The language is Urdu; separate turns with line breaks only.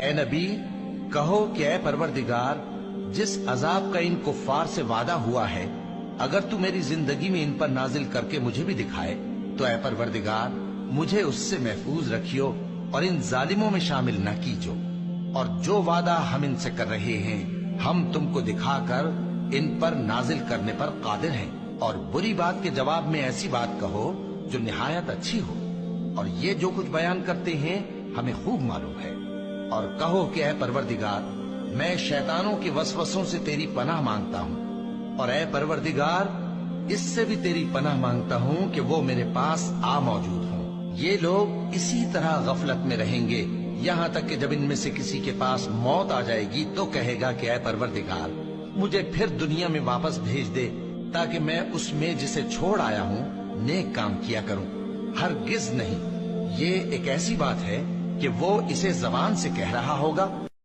اے نبی کہو کہ اے پروردگار جس عذاب کا ان کفار سے وعدہ ہوا ہے اگر تو میری زندگی میں ان پر نازل کر کے مجھے بھی دکھائے تو اے پروردگار مجھے اس سے محفوظ رکھیو اور ان ظالموں میں شامل نہ کیجو، اور جو وعدہ ہم ان سے کر رہے ہیں ہم تم کو دکھا کر ان پر نازل کرنے پر قادر ہیں، اور بری بات کے جواب میں ایسی بات کہو جو نہایت اچھی ہو، اور یہ جو کچھ بیان کرتے ہیں ہمیں خوب معلوم ہے۔ اور کہو کہ اے پروردگار میں شیطانوں کے وسوسوں سے تیری پناہ مانگتا ہوں، اور اے پروردگار اس سے بھی تیری پناہ مانگتا ہوں کہ وہ میرے پاس آ موجود ہوں۔ یہ لوگ اسی طرح غفلت میں رہیں گے یہاں تک کہ جب ان میں سے کسی کے پاس موت آ جائے گی تو کہے گا کہ اے پروردگار مجھے پھر دنیا میں واپس بھیج دے تاکہ میں اس میں جسے چھوڑ آیا ہوں نیک کام کیا کروں۔ ہرگز نہیں، یہ ایک ایسی بات ہے کہ وہ اسے زبان سے کہہ رہا ہوگا